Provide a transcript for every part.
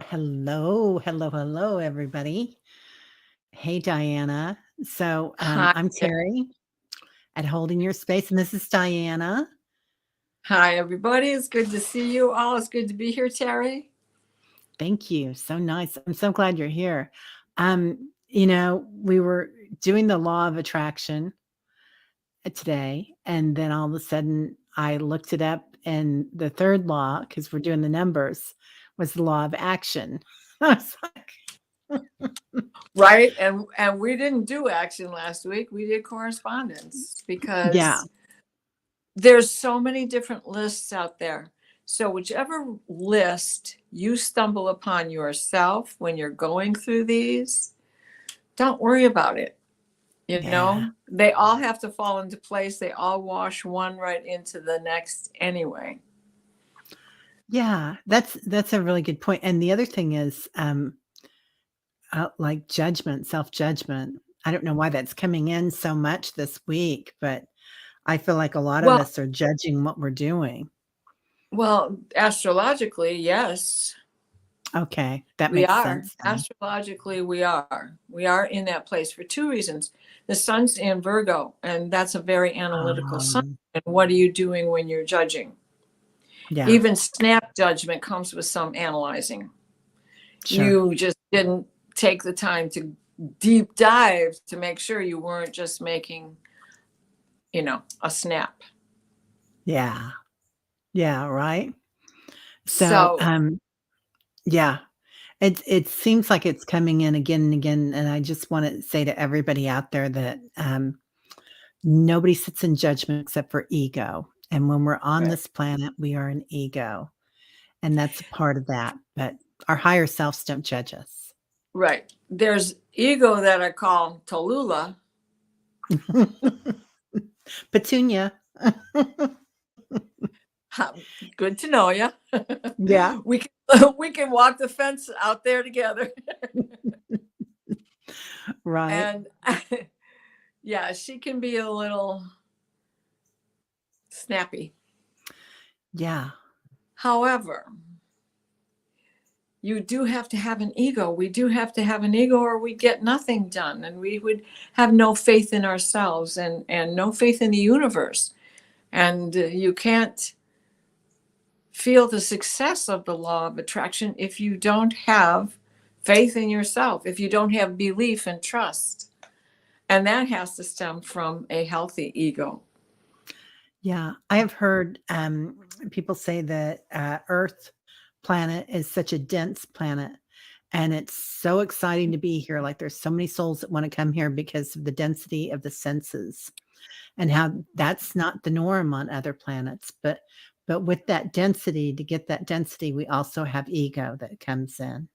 Hello, hello, hello, everybody. Hey, Diana. Hi, I'm Terry at Holding Your Space, and this is Diana. hi, everybody. It's good to see you all. It's good to be here, Terry. Thank you. So nice. I'm so glad you're here. We were doing the law of attraction today, and then all of a sudden I looked it up, and the third law, because we're doing the numbers, was the law of action. I was like, Right, and we didn't do action last week. We did correspondence yeah, because there's so many different lists out there. So whichever list you stumble upon yourself when you're going through these, don't worry about it. yeah. They all have to fall into place. They all wash one right into the next anyway. Yeah, that's a really good point, and the other thing is, like judgment, self-judgment. I don't know why that's coming in so much this week, but I feel like a lot of Well, us are judging what we're doing. astrologically, yes. Okay, that We makes are. sense then. Astrologically, we are. We are in that place for two reasons. The sun's in Virgo, and that's a very analytical sign. Um, And what are you doing when you're judging? yeah, Even snap judgment comes with some analyzing. sure. You just didn't take the time to deep dive to make sure you weren't just making, a snap. Yeah. Yeah, right? So, So, yeah, it seems like it's coming in again and again, and I just wanna say to everybody out there that, nobody sits in judgment except for ego, and when we're on right. this planet, we are an ego, and that's a part of that, but our higher selves don't judge us. Right. There's ego that I call Tallulah. Petunia. Good to know you. Yeah, we can we can walk the fence out there together. right. And yeah, she can be a little snappy. Yeah, However, you do have to have an ego. We do have to have an ego, or we get nothing done, and we would have no faith in ourselves and no faith in the universe. And you can't feel the success of the law of attraction if you don't have faith in yourself, if you don't have belief and trust. And that has to stem from a healthy ego. yeah. I have heard, people say that, Earth planet is such a dense planet, and it's so exciting to be here, like, there's so many souls that wanna come here because of the density of the senses. And how that's not the norm on other planets. But with that density, to get that density, we also have ego that comes in,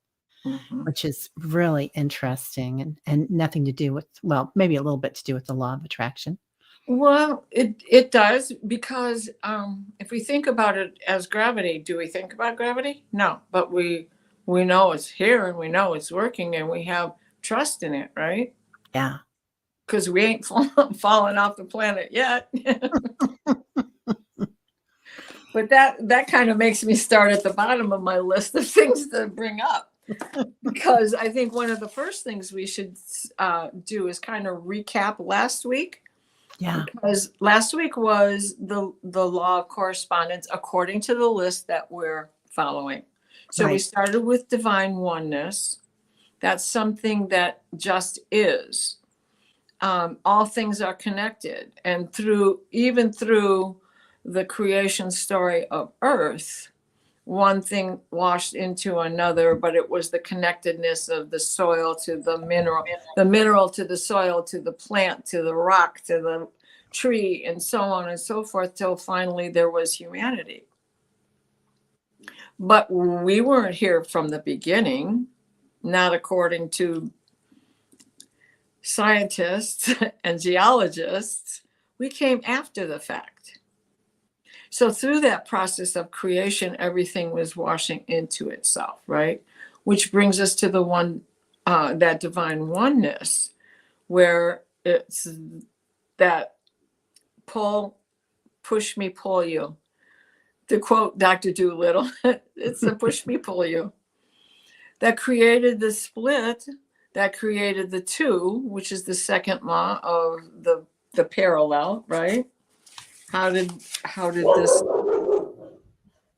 Mhm. which is really interesting and nothing to do with, well, maybe a little bit to do with the law of attraction. Well, it does because if we think about it as gravity, do we think about gravity? No, but we know it's here and we know it's working and we have trust in it, right? Yeah. Because we ain't fallen off the planet yet. But that kind of makes me start at the bottom of my list of things to bring up, because I think one of the first things we should do is kind of recap last week, Yeah. because last week was the law of correspondence according to the list that we're following. So we Right. started with divine oneness. That's something that just is. All things are connected, and through the creation story of Earth, one thing washed into another, but it was the connectedness of the soil to the mineral to the soil, to the plant, to the rock, to the tree, and so on and so forth, till finally there was humanity. But we weren't here from the beginning, not according to scientists and geologists. We came after the fact. So through that process of creation, everything was washing into itself, right? Which brings us to the one, that divine oneness, where it's that push me, pull you. To quote Dr. Doolittle, it's a push me, pull you. that created the split, that created the two, which is the second law of the parallel, right? How did this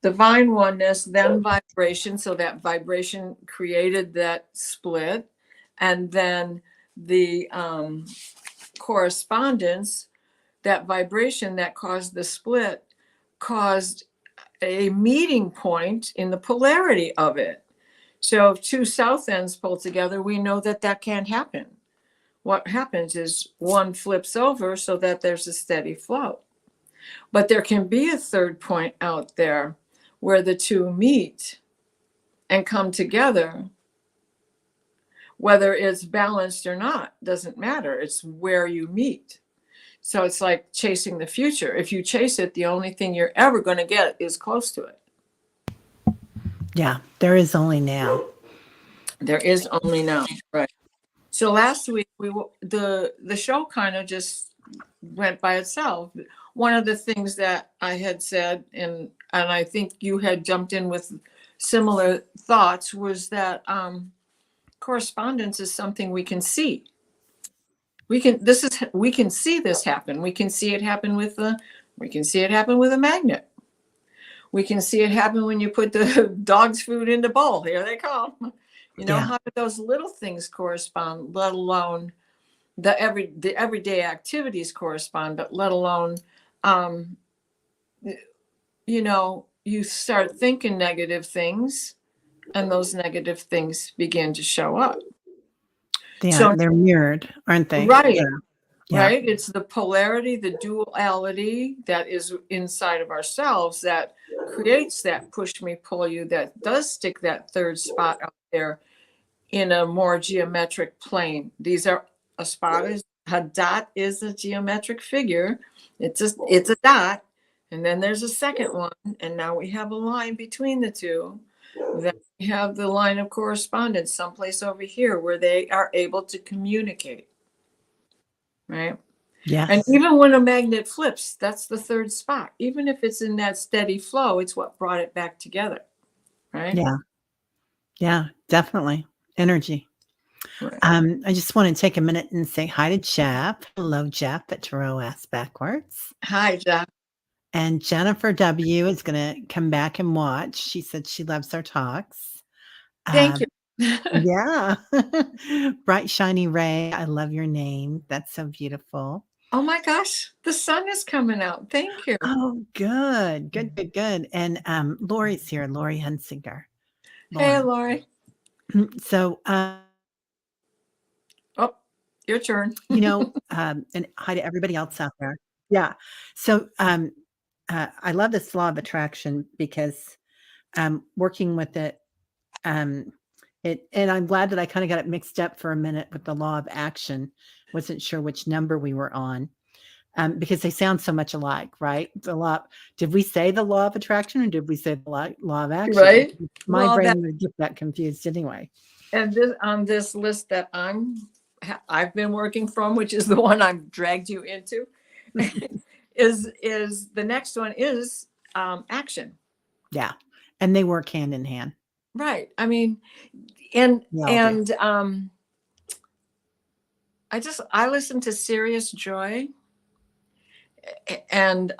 divine oneness, then vibration, so that vibration created that split, and then the correspondence, that vibration that caused the split, caused a meeting point in the polarity of it. So if two south ends pull together, we know that that can't happen. What happens is one flips over so that there's a steady flow. But there can be a third point out there where the two meet and come together. Whether it's balanced or not doesn't matter. It's where you meet. So it's like chasing the future. If you chase it, the only thing you're ever going to get is close to it. Yeah, there is only now. There is only now, right? So last week the show kind of just went by itself. One of the things that I had said, and I think you had jumped in with similar thoughts, was that correspondence is something we can see. We can see this happen. We can see it happen with a magnet. We can see it happen when you put the dog's food in the bowl. Here they come. How do those little things correspond, let alone the everyday activities correspond, but let alone, you start thinking negative things and those negative things begin to show up. Yeah, So they're mirrored, aren't they? right. Yeah. Right. It's the polarity, the duality that is inside of ourselves that creates that push me, pull you, that does stick that third spot out there in a more geometric plane. A dot is a geometric figure. It's a dot. And then there's a second one. And now we have a line between the two. Then we have the line of correspondence someplace over here where they are able to communicate. Right? Yeah. And even when a magnet flips, that's the third spot. Even if it's in that steady flow, it's what brought it back together. Right? Yeah. Yeah, definitely. Energy. Right. I just want to take a minute and say hi to Jeff. Hello, Jeff at Tarot Ass Backwards. Hi, Jeff. And Jennifer W. is going to come back and watch. She said she loves our talks. Thank you. Yeah. Bright, shiny Ray. I love your name. That's so beautiful. Oh my gosh, the sun is coming out. Thank you. Oh, good. Good. And Lori's here, Lori Hunsinger. Hey, Lori. So, oh, your turn. And hi to everybody else out there. Yeah. So, I love this law of attraction because working with it, and I'm glad that I kind of got it mixed up for a minute with the law of action. Wasn't sure which number we were on, because they sound so much alike, right? Did we say the law of attraction or did we say the law of action? Right. My brain would get that confused anyway. And on this list that I've been working from, which is the one I've dragged you into, is the next one is action. Yeah, and they work hand in hand. Right. I mean, I listen to Serious Joy, and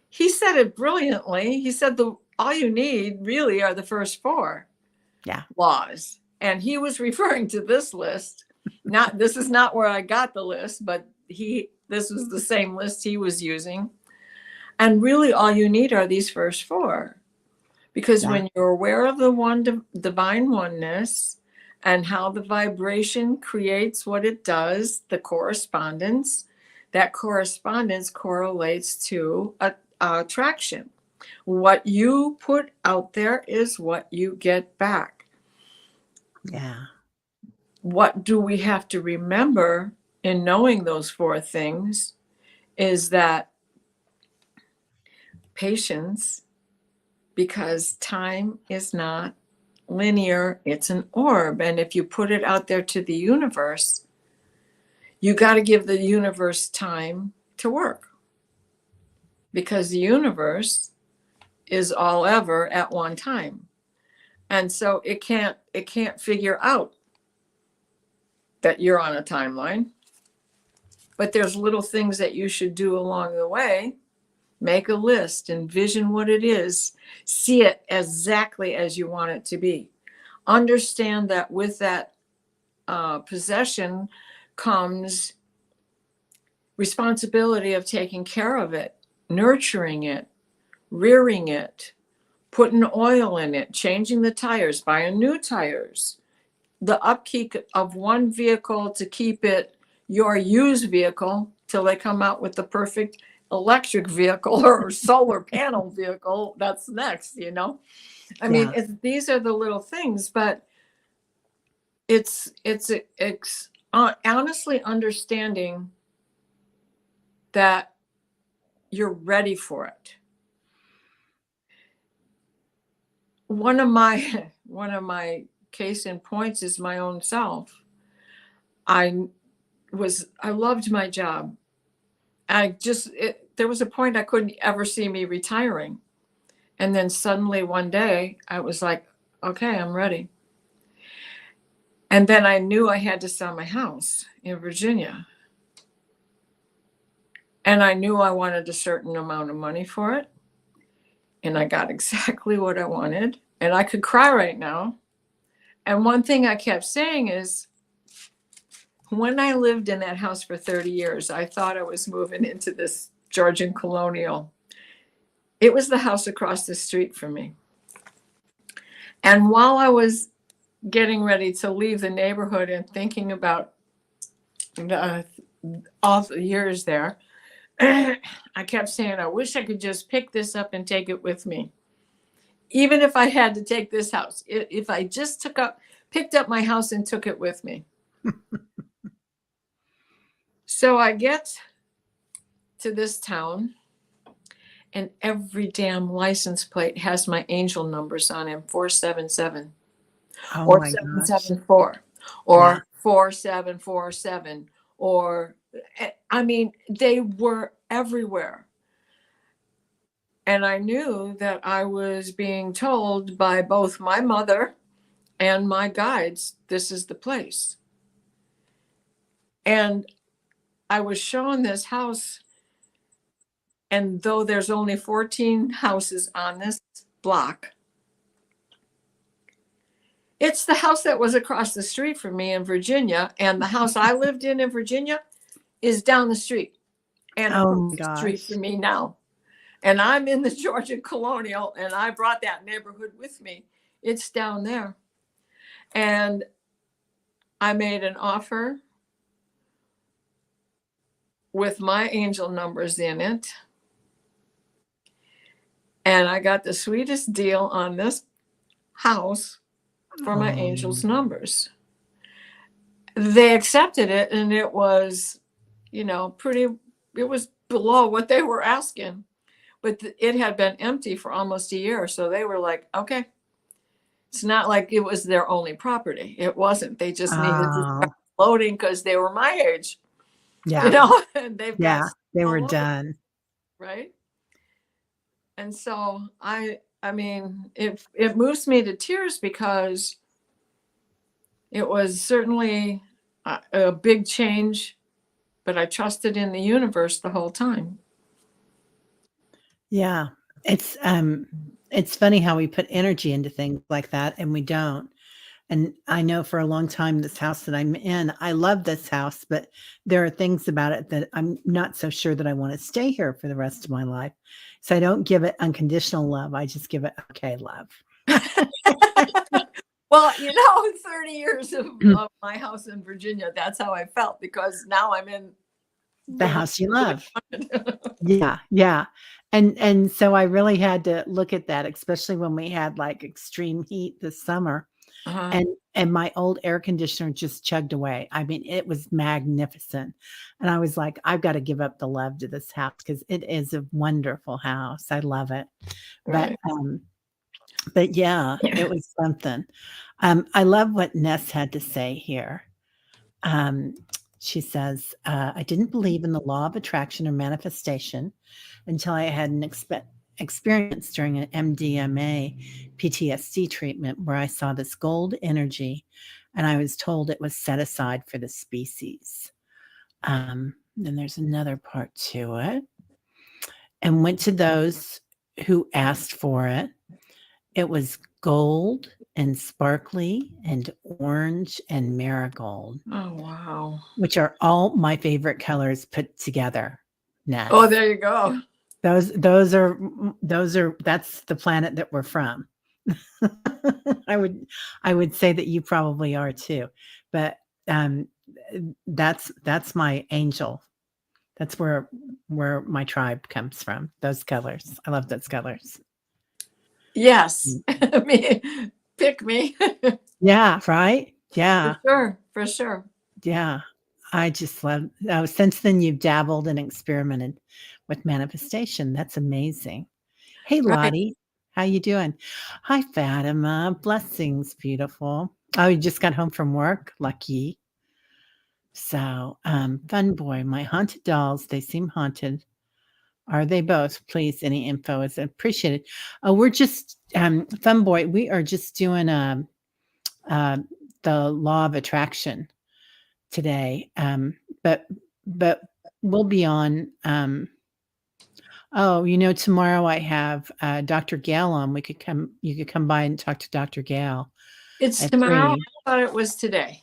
he said it brilliantly. He said all you need really are the first four laws. And he was referring to this list. This is not where I got the list, but this was the same list he was using. And really all you need are these first four. Because when you're aware of the one divine oneness and how the vibration creates what it does, the correspondence, that correspondence correlates to attraction. What you put out there is what you get back. Yeah. What do we have to remember in knowing those four things is that patience, because time is not linear, it's an orb. And if you put it out there to the universe, you got to give the universe time to work. Because the universe is all ever at one time. And so it can't figure out that you're on a timeline. But there's little things that you should do along the way. Make a list, envision what it is, see it exactly as you want it to be. Understand that with that possession comes responsibility of taking care of it, nurturing it, rearing it, putting oil in it, changing the tires, buying new tires, the upkeep of one vehicle to keep it your used vehicle till they come out with the perfect electric vehicle or solar panel vehicle. That's next, you know. I mean, these are the little things, but it's honestly understanding that you're ready for it. One of my case in points is my own self. I loved my job. There was a point I couldn't ever see me retiring. And then suddenly one day I was like, okay, I'm ready. And then I knew I had to sell my house in Virginia. And I knew I wanted a certain amount of money for it. And I got exactly what I wanted. And I could cry right now. And one thing I kept saying is, when I lived in that house for 30 years, I thought I was moving into this Georgian colonial. It was the house across the street from me. And while I was getting ready to leave the neighborhood and thinking about all the years there, I kept saying, I wish I could just pick this up and take it with me. Even if I had to take this house, if I just picked up my house and took it with me. So I get to this town, and every damn license plate has my angel numbers on it, 477 or 774 or 4747, or I mean, they were everywhere. And I knew that I was being told by both my mother and my guides, this is the place. And I was shown this house, and though there's only 14 houses on this block, it's the house that was across the street from me in Virginia. And the house I lived in Virginia is down the street and across the street from me now. And I'm in the Georgia Colonial, and I brought that neighborhood with me. It's down there. And I made an offer with my angel numbers in it. And I got the sweetest deal on this house for my angel's numbers. They accepted it, and it was, it was below what they were asking. But it had been empty for almost a year. So they were like, okay. It's not like it was their only property. It wasn't. They just needed to start loading because they were my age. Yeah. And they were done. Right. And so I mean, it moves me to tears because it was certainly a big change, but I trusted in the universe the whole time. Yeah. It's funny how we put energy into things like that and we don't. And I know for a long time, this house that I'm in, I love this house, but there are things about it that I'm not so sure that I want to stay here for the rest of my life. So I don't give it unconditional love. I just give it okay love. Well, 30 years of my house in Virginia, that's how I felt, because now I'm in the house you love. Yeah. Yeah. And so I really had to look at that, especially when we had like extreme heat this summer. And my old air conditioner just chugged away. I mean, it was magnificent. And I was like, I've got to give up the love to this house because it is a wonderful house. I love it. Right. But yeah, it was something. I love what Ness had to say here. She says, I didn't believe in the law of attraction or manifestation until I had an experience during an MDMA PTSD treatment where I saw this gold energy and I was told it was set aside for the species. Then there's another part to it. And went to those who asked for it. It was gold and sparkly and orange and marigold, Oh, wow. which are all my favorite colors put together. Ness. Oh, there you go. Those are that's the planet that we're from. I would say that you probably are too. But that's my angel. That's where my tribe comes from. Those colors. I love those colors. Yes. Me, pick me. Yeah, right? Yeah. For sure. Yeah. I just love since then you've dabbled and experimented with manifestation. That's amazing. Hey Right. Lottie, how you doing? Hi Fatima. Blessings, beautiful. Oh, you just got home from work? Lucky. So, fun boy, my haunted dolls, they seem haunted. Are they both? Please, any info is appreciated. We're just fun boy, we are just doing uh, the law of attraction today. But we'll be on tomorrow I have Dr. Gail on. You could come by and talk to Dr. Gail. It's at tomorrow. 3. I thought it was today.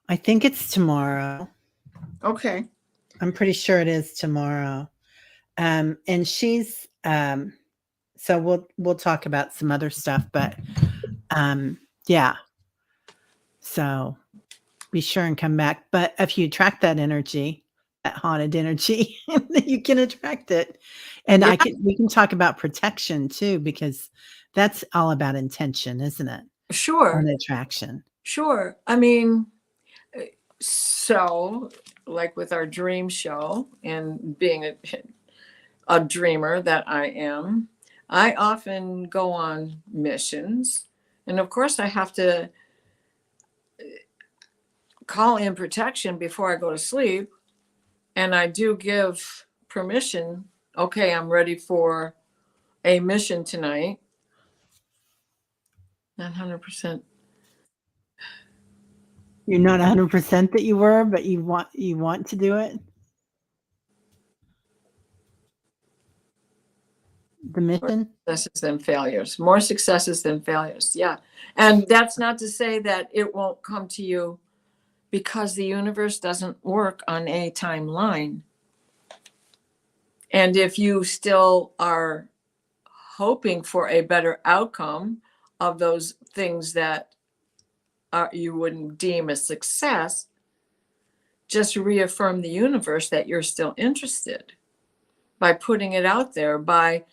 I think it's tomorrow. Okay. I'm pretty sure it is tomorrow. And she's so we'll talk about some other stuff, but yeah. So be sure and come back. But if you attract that energy, that haunted energy, you can attract it. And Yeah. we can talk about protection too, because that's all about intention, isn't it? Sure. On attraction. Sure. I mean, so like with our dream show and being a dreamer that I am, I often go on missions. And of course, I have to call in protection before I go to sleep. And I do give permission. Okay, I'm ready for a mission tonight. Not 100%. You're not 100% that you were, but you want to do it. The mission? Successes than failures. More successes than failures. Yeah. And that's not to say that it won't come to you, because the universe doesn't work on a timeline. And if you still are hoping for a better outcome of those things that you wouldn't deem a success, just reaffirm the universe that you're still interested by putting it out there, by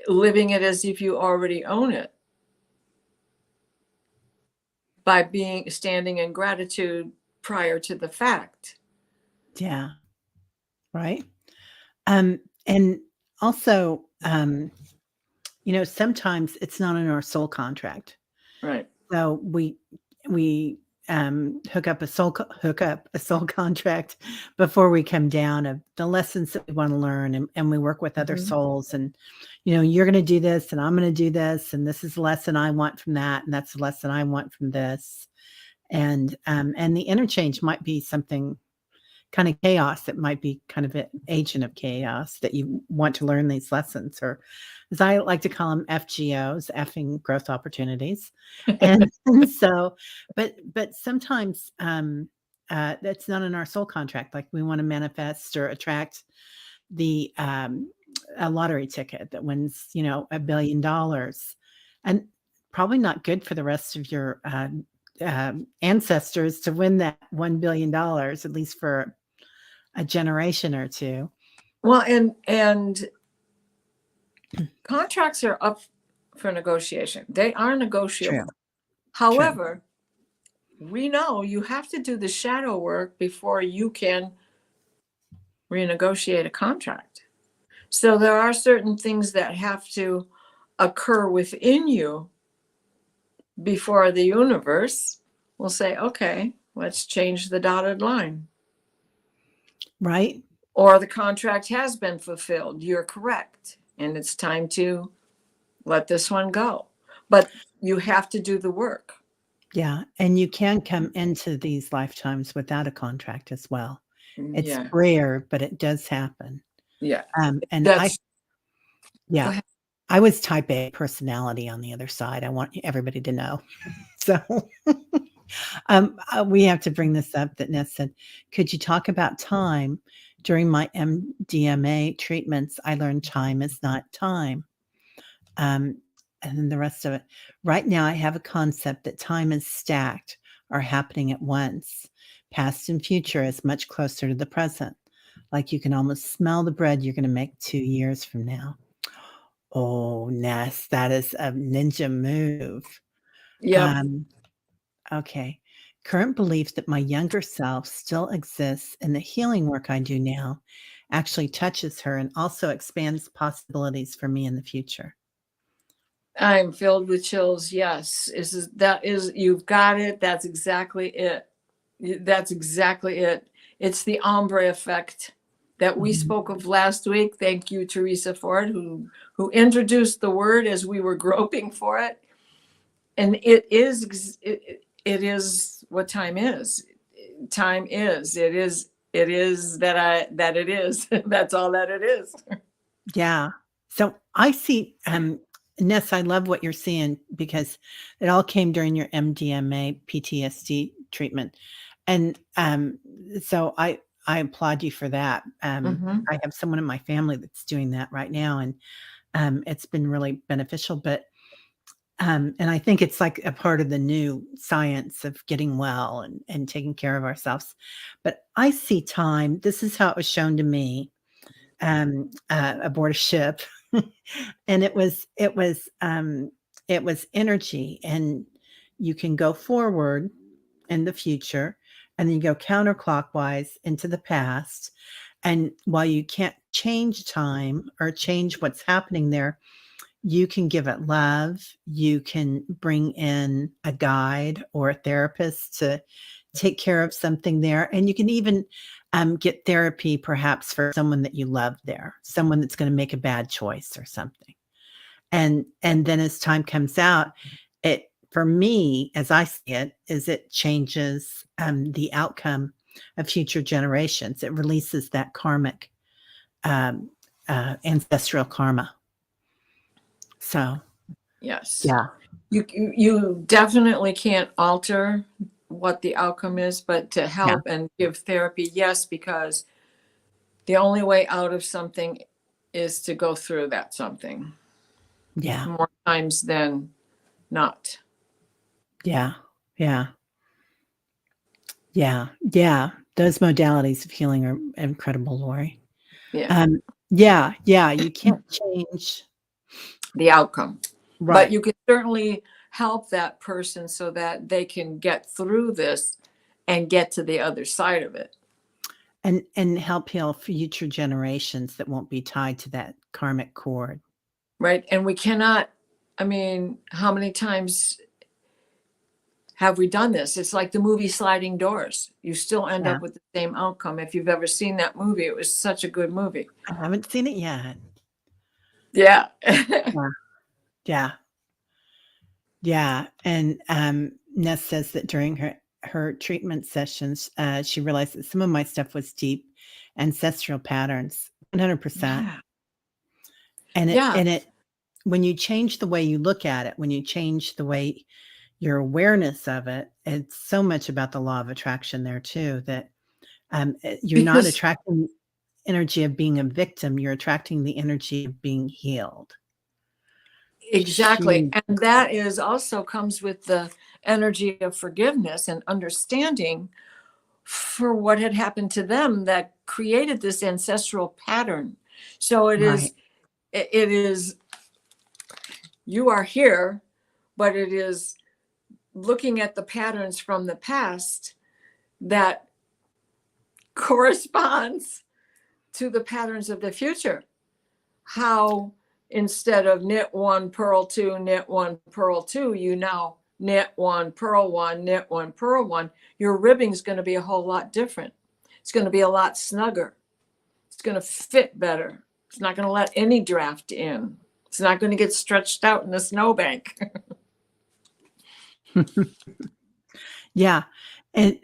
living it as if you already own it, by standing in gratitude prior to the fact. Yeah. Right. And also, sometimes it's not in our soul contract. Right. So we hook up a soul contract before we come down of the lessons that we want to learn, and we work with other souls, and you're going to do this and I'm going to do this, and this is the lesson I want from that, and that's the lesson I want from this. And the interchange might be something kind of chaos. It might be kind of an agent of chaos that you want to learn these lessons, or as I like to call them, FGOs, effing growth opportunities. And so, but sometimes that's not in our soul contract. Like we want to manifest or attract the a lottery ticket that wins, $1 billion, and probably not good for the rest of your ancestors to win that $1 billion, at least for a generation or two. Well, and contracts are up for negotiation. They are negotiable. True. However, we know you have to do the shadow work before you can renegotiate a contract. So there are certain things that have to occur within you before the universe will say, okay, let's change the dotted line. Right. or the contract has been fulfilled. You're correct. And it's time to let this one go. But you have to do the work. Yeah, and you can come into these lifetimes without a contract as well. It's Yeah. rare, but it does happen. Yeah. And That's, go yeah, ahead. I was type A personality on the other side. I want everybody to know. So, we have to bring this up that Ness said, could you talk about time? During my MDMA treatments, I learned time is not time. Um, and then the rest of it. Right now, I have a concept that time is stacked or happening at once. Past and future is much closer to the present. Like you can almost smell the bread you're going to make 2 years from now. Oh, Ness, that is a ninja move. Yep. Um, okay. Current belief that my younger self still exists and the healing work I do now actually touches her and also expands possibilities for me in the future. I'm filled with chills. Yes. You've got it. That's exactly it. That's exactly it. It's the ombre effect that we Mhm. spoke of last week. Thank you, Teresa Ford, who introduced the word as we were groping for it. And it is what time is. Time is. It is that it is. That's all that it is. Yeah. So I see, Ness, I love what you're seeing because it all came during your MDMA PTSD treatment. And so I applaud you for that. Mm-hmm. I have someone in my family that's doing that right now, and it's been really beneficial. But and I think it's like a part of the new science of getting well and taking care of ourselves. But I see time. This is how it was shown to me aboard a ship, and it was energy, and you can go forward in the future, and then you go counterclockwise into the past. And while you can't change time or change what's happening there, you can give it love. You can bring in a guide or a therapist to take care of something there. And you can even get therapy perhaps for someone that you love there, someone that's going to make a bad choice or something. And then as time comes out, it for me, as I see it, is it changes the outcome of future generations. It releases that karmic ancestral karma. So Yes. yeah, You definitely can't alter what the outcome is, but to yeah, help and give therapy, yes, because the only way out of something is to go through that something yeah, more times than not. yeah, yeah. Yeah, yeah, those modalities of healing are incredible, Lori. Yeah, Um, yeah, yeah, you can't change the outcome. But right, you can certainly help that person so that they can get through this and get to the other side of it. and help heal future generations that won't be tied to that karmic cord. Right. And we cannot, I mean, how many times have we done this? It's like the movie Sliding Doors. You still end Yeah, up with the same outcome. If you've ever seen that movie, it was such a good movie. I haven't seen it yet. Yeah. Yeah, yeah, yeah, and, Ness says that during her treatment sessions, she realized that some of my stuff was deep ancestral patterns, 100%, Yeah. and Yeah. it when you change the way you look at it, when you change the way your awareness of it, it's so much about the law of attraction there too that you're not Because attracting energy of being a victim, you're attracting the energy of being healed. exactly. Huge. And that is also comes with the energy of forgiveness and understanding for what had happened to them that created this ancestral pattern. So Right. it is, you are here, but it is looking at the patterns from the past that corresponds to the patterns of the future. How instead of knit one, purl two, knit one, purl two, you now knit one, purl one, knit one, purl one. Your ribbing is going to be a whole lot different. It's going to be a lot snugger. It's going to fit better. It's not going to let any draft in. It's not going to get stretched out in the snowbank. Yeah. It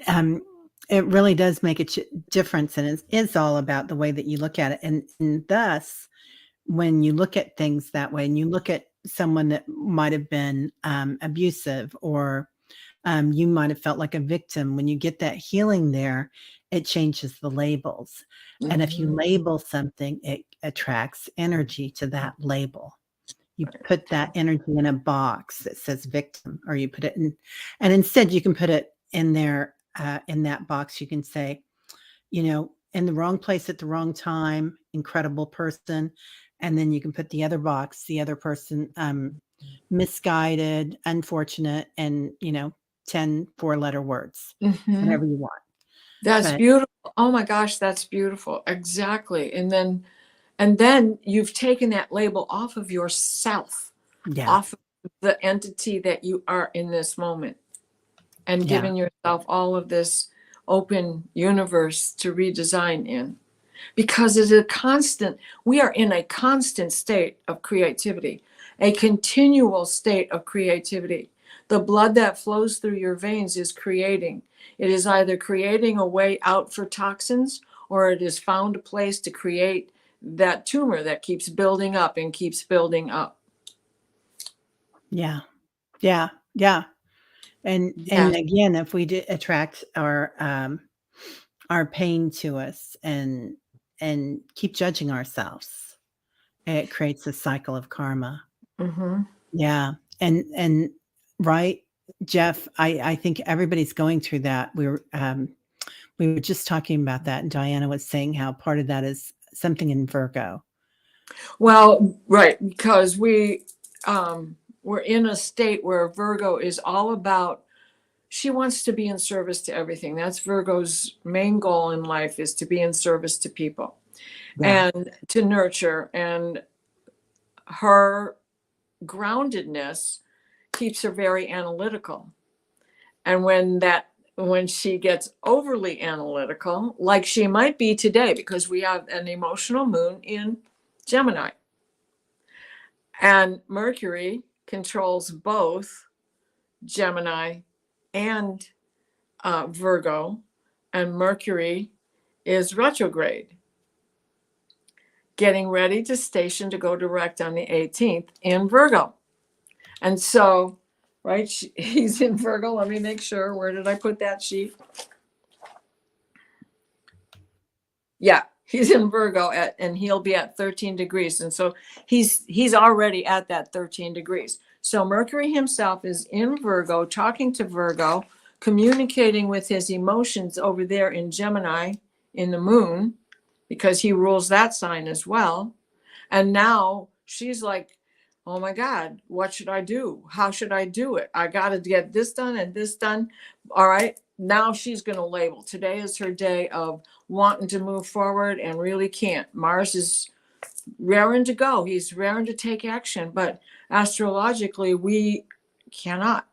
really does make a difference, and it is all about the way that you look at it. And thus, when you look at things that way, and you look at someone that might have been abusive, or you might have felt like a victim, when you get that healing there, it changes the labels. And if you label something, it attracts energy to that label. You put that energy in a box that says victim, or you put it in, and instead you can put it in there, in that box. You can say, in the wrong place at the wrong time, incredible person. And then you can put the other box, the other person, misguided, unfortunate, and, 10 4-letter words, whatever you want. That's But beautiful. Oh my gosh, that's beautiful. Exactly. And then you've taken that label off of yourself, yeah, off of the entity that you are in this moment, and yeah, given yourself all of this open universe to redesign in. Because it's a constant, we are in a constant state of creativity, a continual state of creativity. The blood that flows through your veins is creating. It is either creating a way out for toxins, or it has found a place to create that tumor that keeps building up and keeps building up. yeah, yeah, yeah. And Yes. again, if we attract our pain to us, and keep judging ourselves, it creates a cycle of karma. Mm-hmm. Yeah. And right, Jeff, I think everybody's going through that. We were just talking about that, and Diana was saying how part of that is something in Virgo. Well, right, because we're in a state where Virgo is all about, she wants to be in service to everything. That's Virgo's main goal in life, is to be in service to people Yeah. and to nurture. And her groundedness keeps her very analytical. And when she gets overly analytical, like she might be today, because we have an emotional moon in Gemini, and Mercury controls both Gemini and Virgo, and Mercury is retrograde, getting ready to station to go direct on the 18th in Virgo. And so, right, he's in Virgo. Let me make sure. Where did I put that sheet? Yeah, he's in Virgo and he'll be at 13 degrees. And so he's already at that 13 degrees. So Mercury himself is in Virgo, talking to Virgo, communicating with his emotions over there in Gemini in the moon, because he rules that sign as well. And now she's like, oh my God, what should I do? How should I do it? I got to get this done and this done. All right. Now she's going to label. Today is her day of wanting to move forward and really can't. Mars is raring to go. He's raring to take action. But astrologically, we cannot.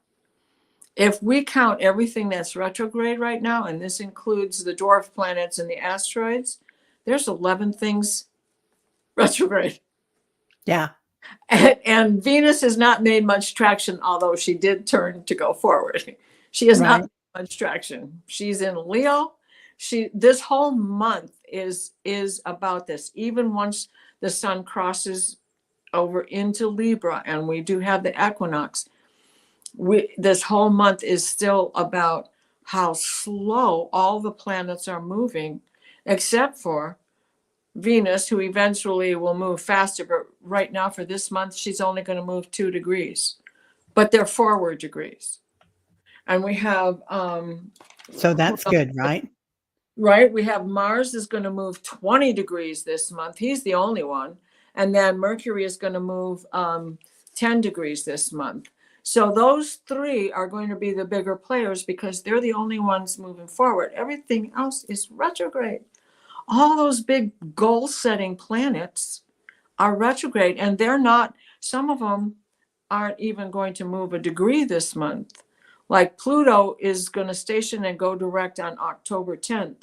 If we count everything that's retrograde right now, and this includes the dwarf planets and the asteroids, there's 11 things retrograde. Yeah. And Venus has not made much traction, although she did turn to go forward. She has not Right. made much traction. She's in Leo. This whole month is about this. Even once the sun crosses over into Libra, and we do have the equinox, this whole month is still about how slow all the planets are moving, except for Venus, who eventually will move faster. But right now, for this month, she's only going to move 2 degrees, but they're forward degrees. And we have, So that's good, right? right, we have Mars is going to move 20 degrees this month. He's the only one. And then Mercury is going to move 10 degrees this month. So those three are going to be the bigger players, because they're the only ones moving forward. Everything else is retrograde. All those big goal setting planets are retrograde, and they're not, some of them aren't even going to move a degree this month. Like Pluto is going to station and go direct on October 10th.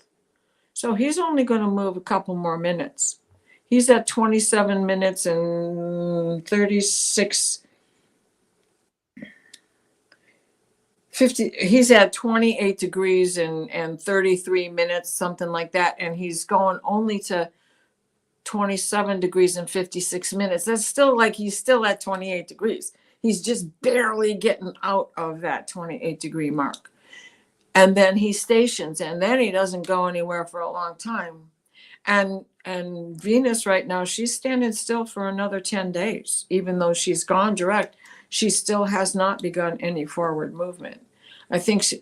So he's only going to move a couple more minutes. He's at 27 minutes and 36, 50. He's at 28 degrees and 33 minutes, something like that. And he's going only to 27 degrees and 56 minutes. That's still like he's still at 28 degrees. He's just barely getting out of that 28-degree mark. And then he stations, and then he doesn't go anywhere for a long time. And Venus right now, she's standing still for another 10 days. Even though she's gone direct, she still has not begun any forward movement. I think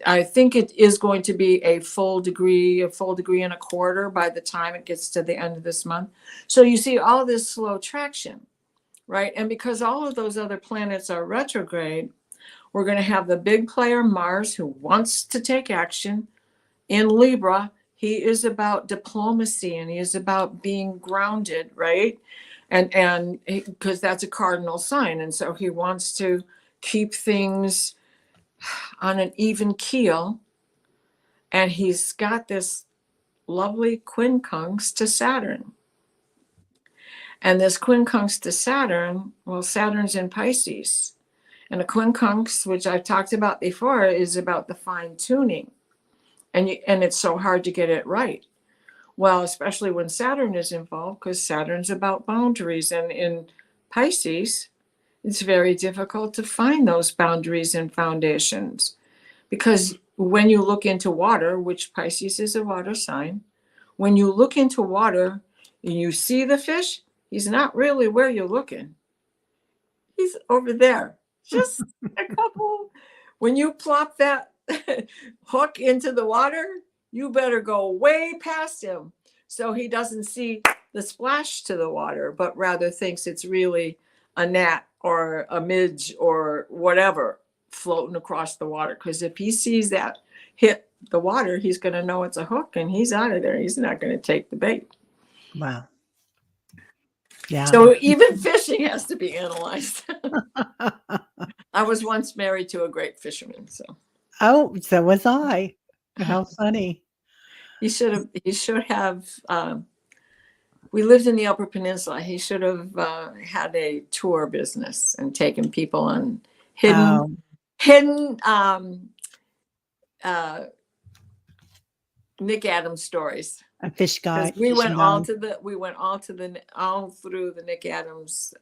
it is going to be a full degree and a quarter by the time it gets to the end of this month. So you see all this slow traction, right? And because all of those other planets are retrograde, we're going to have the big player Mars, who wants to take action in Libra. He is about diplomacy, and he is about being grounded, right? And because that's a cardinal sign, and so he wants to keep things on an even keel. And he's got this lovely quincunx to Saturn. And this quincunx to Saturn, well, Saturn's in Pisces. And a quincunx, which I've talked about before, is about the fine tuning. And it's so hard to get it right. Well, especially when Saturn is involved, because Saturn's about boundaries. And in Pisces, it's very difficult to find those boundaries and foundations. Because when you look into water, which Pisces is a water sign, when you look into water and you see the fish, he's not really where you're looking. He's over there. Just a couple. When you plop that hook into the water, you better go way past him so he doesn't see the splash to the water, but rather thinks it's really a gnat or a midge or whatever floating across the water. Because if he sees that hit the water, he's going to know it's a hook, and he's out of there. He's not going to take the bait. Wow. Yeah. So even fishing has to be analyzed. I was once married to a great fisherman, so. Oh, so was I. How funny. He should have, we lived in the Upper Peninsula. He should have had a tour business and taken people on hidden Nick Adams stories. A fish guy. We went all through the Nick Adams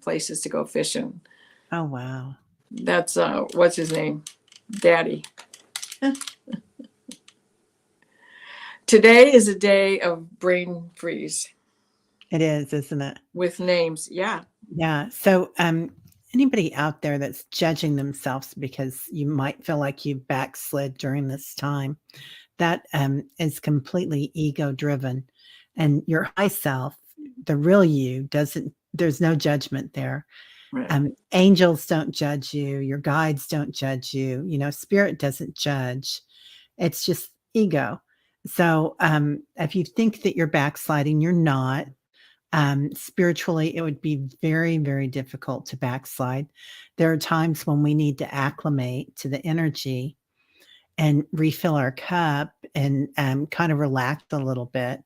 places to go fishing. Oh, wow. That's what's his name? Daddy. Today is a day of brain freeze. It is, isn't it? With names. Yeah. Yeah. So anybody out there that's judging themselves because you might feel like you backslid during this time, that is completely ego driven. And your high self, the real you, there's no judgment there. Right. Angels don't judge you. Your guides don't judge you. Spirit doesn't judge. It's just ego. So if you think that you're backsliding, you're not. Spiritually, it would be very, very difficult to backslide. There are times when we need to acclimate to the energy and refill our cup and kind of relax a little bit.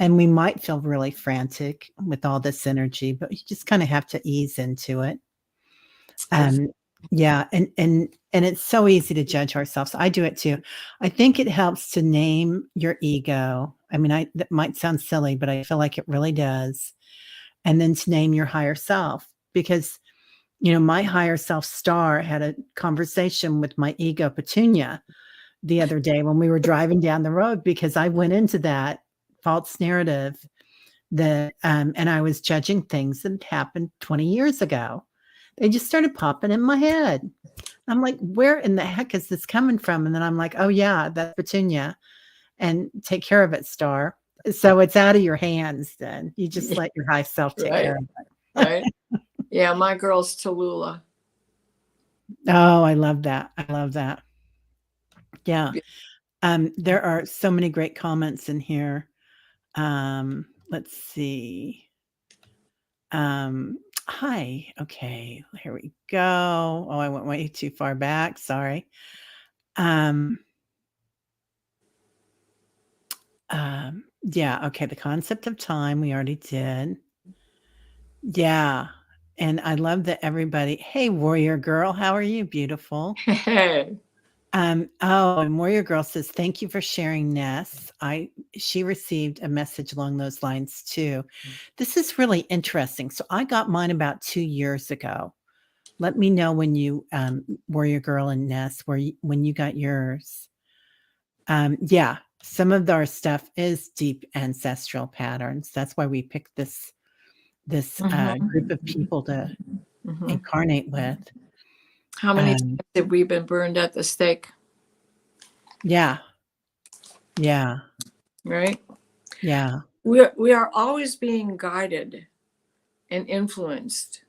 And we might feel really frantic with all this energy, but you just kind of have to ease into it. Yeah. And it's so easy to judge ourselves. I do it too. I think it helps to name your ego. I mean, that might sound silly, but I feel like it really does. And then to name your higher self, because, my higher self star had a conversation with my ego Petunia the other day when we were driving down the road, because I went into that false narrative that, and I was judging things that happened 20 years ago. They just started popping in my head. I'm like, where in the heck is this coming from? And then I'm like, oh yeah, that's Petunia, and take care of it, star. So it's out of your hands then. You just let your high self take care of it. Right. Yeah, my girl's Tallulah. Oh, I love that. I love that. Yeah. There are so many great comments in here. Let's see. Hi. Okay, here we go. Oh, I went way too far back. Sorry. Yeah, okay, the concept of time we already did. Yeah, and I love that everybody hey, warrior girl, how are you, beautiful? Hey. Oh, and Warrior Girl says, "Thank you for sharing, Ness." She received a message along those lines too. This is really interesting. So I got mine about 2 years ago. Let me know when you, Warrior Girl and Ness, when you got yours. Yeah, some of our stuff is deep ancestral patterns. That's why we picked this group of Mhm. people to Mhm. incarnate with. How many times Um, have we been burned at the stake? yeah, yeah, Right? yeah. We are always being guided and influenced,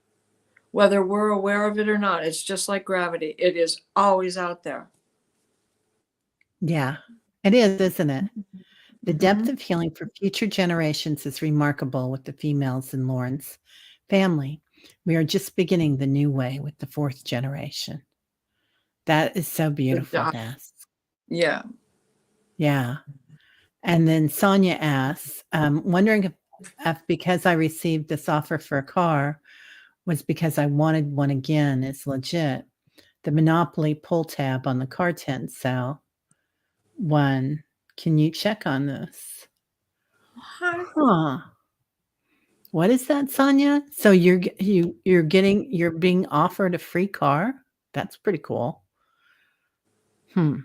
whether we're aware of it or not. It's just like gravity, it is always out there. Yeah, it is, isn't it? The depth Mhm. of healing for future generations is remarkable with the females in Lauren's family. We are just beginning the new way with the fourth generation. That is so Good beautiful, job. Ness. Yeah. Yeah. And then Sonia asks, wondering if because I received this offer for a car was because I wanted one again is legit. The Monopoly pull tab on the car tent sale one. Can you check on this? What? Huh. What is that, Sonia? So you're being offered a free car? That's pretty cool. Hmm.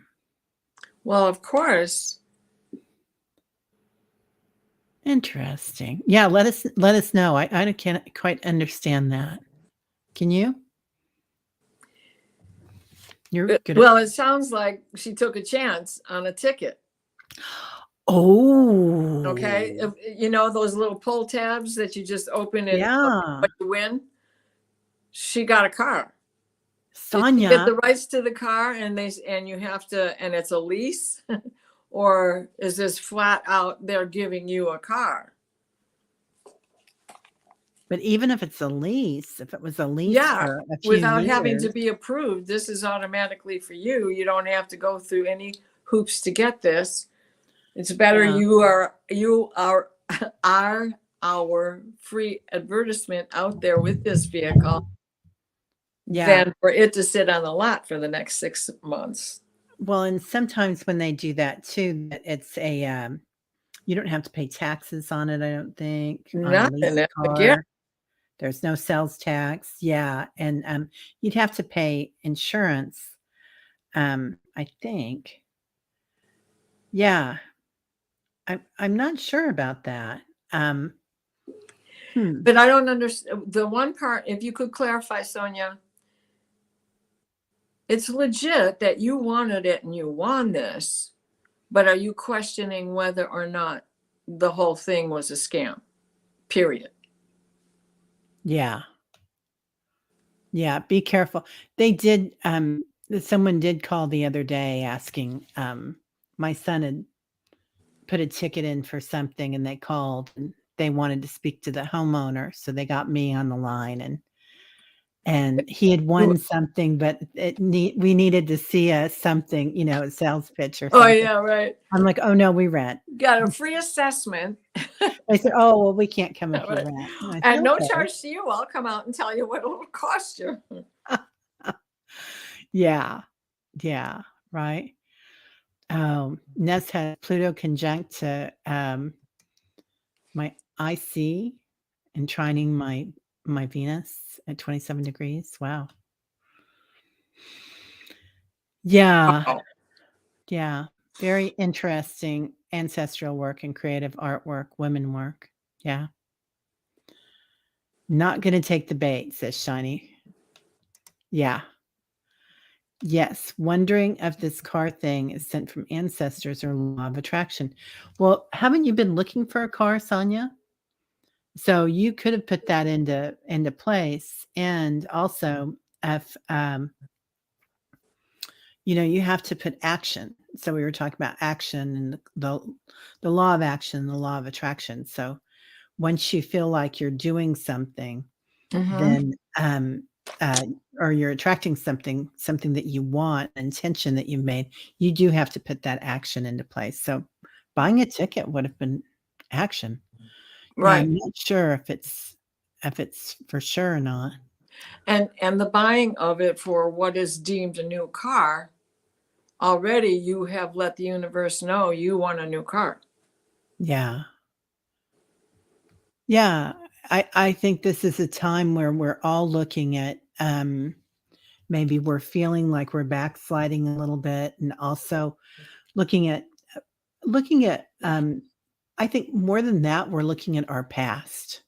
Well, of course. Interesting. Yeah, let us know. I can't quite understand that. Can you? You're good at Well, it sounds like she took a chance on a ticket. Okay. Oh, You know, those little pull tabs that you just open and yeah. what you win? She got a car. Did she get Sonia, the rights to the car and you have to, and it's a lease? Or is this flat out they're giving you a car? but even if it's a lease, if it was a lease Yeah, for a few without having to years, be approved, this is automatically for you. You don't have to go through any hoops to get this. It's better yeah, you are are our free advertisement out there with this vehicle yeah. than for it to sit on the lot for the next 6 months. Well, and sometimes when they do that too, that it's a, you don't have to pay taxes on it, I don't think, on a Nothing. leased That's a gift. car. There's no sales tax. Yeah, and, you'd have to pay insurance, I think. Yeah, I'm not sure about that. Um, hmm. But I don't understand the one part, if you could clarify, Sonia, it's legit that you wanted it and you won this, but are you questioning whether or not the whole thing was a scam? Period. Yeah. Yeah, be careful. They did, someone did call the other day asking, my son had put a ticket in for something and they called and they wanted to speak to the homeowner, so they got me on the line and he had You, won something, but we needed to see a something, a sales pitch or oh something. yeah, right. I'm like, "Oh, no, we rent." Got a free assessment. I said, "Oh, well, we can't come if you Right. rent." And I said, And no "Okay." charge to you. I'll come out and tell you what it'll cost you. Yeah. Yeah, right? Ness had Pluto conjunct to, my IC and trining my Venus at 27 degrees. Wow. Yeah. Wow. Yeah. Very interesting ancestral work and creative artwork, women work. Yeah. Not gonna take the bait, says Shiny. Yeah. Yes. Wondering if this car thing is sent from ancestors or law of attraction. Well, haven't you been looking for a car, Sonia? So you could have put that into place. And also if you have to put action. So we were talking about action and the law of action, the law of attraction. So once you feel like you're doing something, Mm-hmm. then uh, or you're attracting something that you want, intention that you've made, you do have to put that action into place. So buying a ticket would have been action. Yeah, Right. I'm not sure if it's for sure or not. And the buying of it for what is deemed a new car, already you have let the universe know you want a new car. Yeah. Yeah, I think this is a time where we're all looking at, maybe we're feeling like we're backsliding a little bit, and also looking at looking at, I think more than that, we're looking at our past.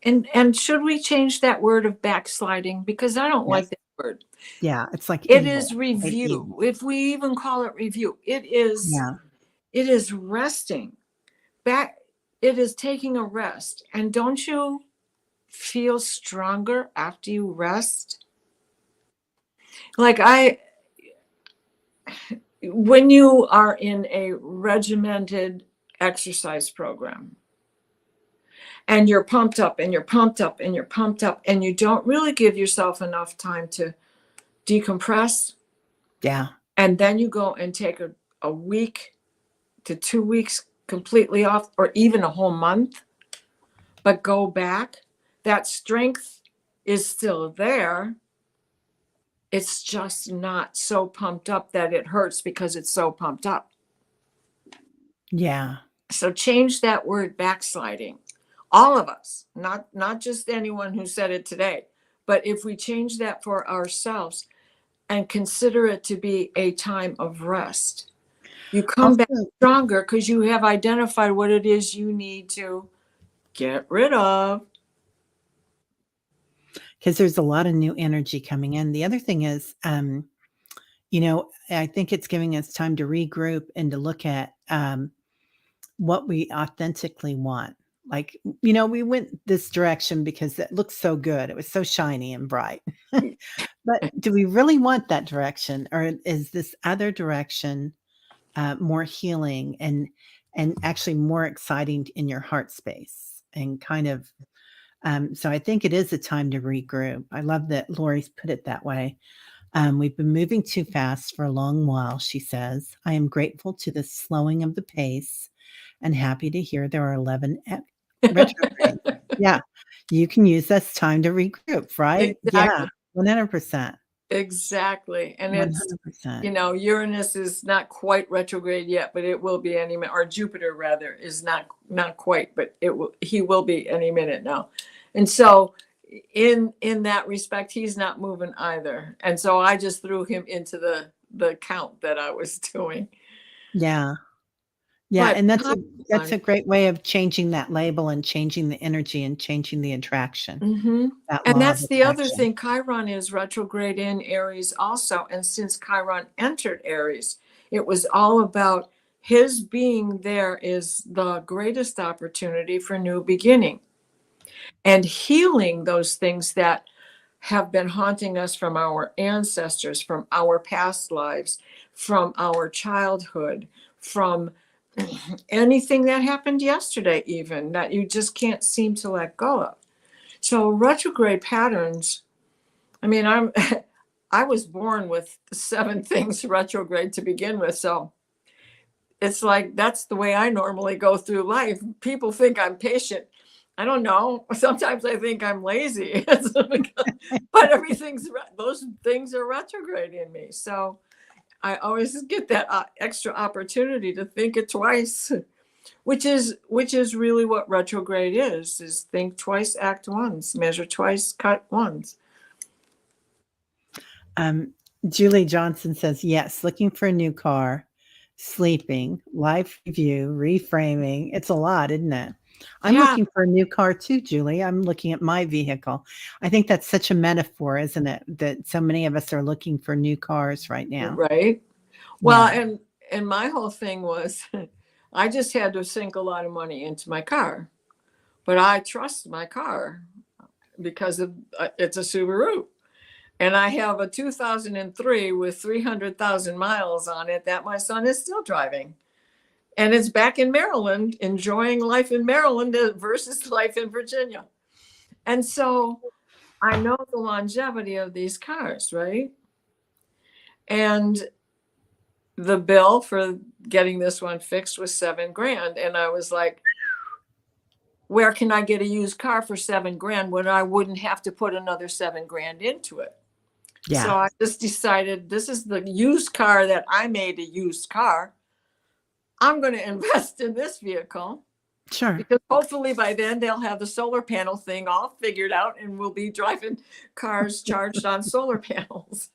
And should we change that word of backsliding? Because I don't like Yes. that word. Yeah, it's like It is evil. I hate review. evil. If we even call it review, Yeah. it is resting. Back it is taking a rest. And don't you feel stronger after you rest? Like when you are in a regimented exercise program and you're pumped up and you're pumped up and you're pumped up and you don't really give yourself enough time to decompress, Yeah. and then you go and take a week to 2 weeks completely off, or even a whole month, but go back, that strength is still there. It's just not so pumped up that it hurts because it's so pumped up. Yeah. So change that word backsliding. All of us, not just anyone who said it today, but if we change that for ourselves and consider it to be a time of rest, you come back Also, stronger because you have identified what it is you need to get rid of. because there's a lot of new energy coming in. The other thing is, I think it's giving us time to regroup and to look at, what we authentically want. Like, we went this direction because it looks so good. It was so shiny and bright. But do we really want that direction, or is this other direction, more healing and actually more exciting in your heart space? And kind of, so I think it is a time to regroup. I love that Lori's put it that way. We've been moving too fast for a long while, she says. I am grateful to the slowing of the pace and happy to hear there are 11 retrogrades. Yeah, you can use this time to regroup, right? Yeah, Exactly. 100%. Exactly. And it's, 100%. Uranus is not quite retrograde yet, but it will be any minute, or Jupiter rather is not quite, but he will be any minute now. And so in that respect, he's not moving either. And so I just threw him into the count that I was doing. Yeah. Yeah, But and that's a great way of changing that label and changing the energy and changing the attraction, hmm that And law of that's the other attraction. thing. Chiron is retrograde in Aries also. And since Chiron entered Aries, it was all about his being there is the greatest opportunity for new beginning and healing those things that have been haunting us from our ancestors, from our past lives, from our childhood, from anything that happened yesterday, even that you just can't seem to let go of. So retrograde patterns, I mean, I was born with 7 things retrograde to begin with. So it's like that's the way I normally go through life. People think I'm patient. I don't know. Sometimes I think I'm lazy. But those things are retrograde in me. So I always get that extra opportunity to think it twice, which is really what retrograde is think twice, act once, measure twice, cut once. Um, Julie Johnson says, "Yes, looking for a new car, sleeping, life review, reframing." It's a lot, isn't it? I'm Yeah, looking for a new car too, Julie. I'm looking at my vehicle. I think that's such a metaphor, isn't it? That so many of us are looking for new cars right now. right. Well, Yeah. and my whole thing was I just had to sink a lot of money into my car, but I trust my car because it's a Subaru. And I have a 2003 with 300,000 miles on it that my son is still driving. And it's back in Maryland, enjoying life in Maryland versus life in Virginia. And so I know the longevity of these cars, right? And the bill for getting this one fixed was $7,000. And I was like, where can I get a used car for $7,000 when I wouldn't have to put another $7,000 into it? So Yeah. I just decided, this is the used car that I made a used car. I'm going to invest in this vehicle, Sure. because hopefully by then they'll have the solar panel thing all figured out and we'll be driving cars charged on solar panels.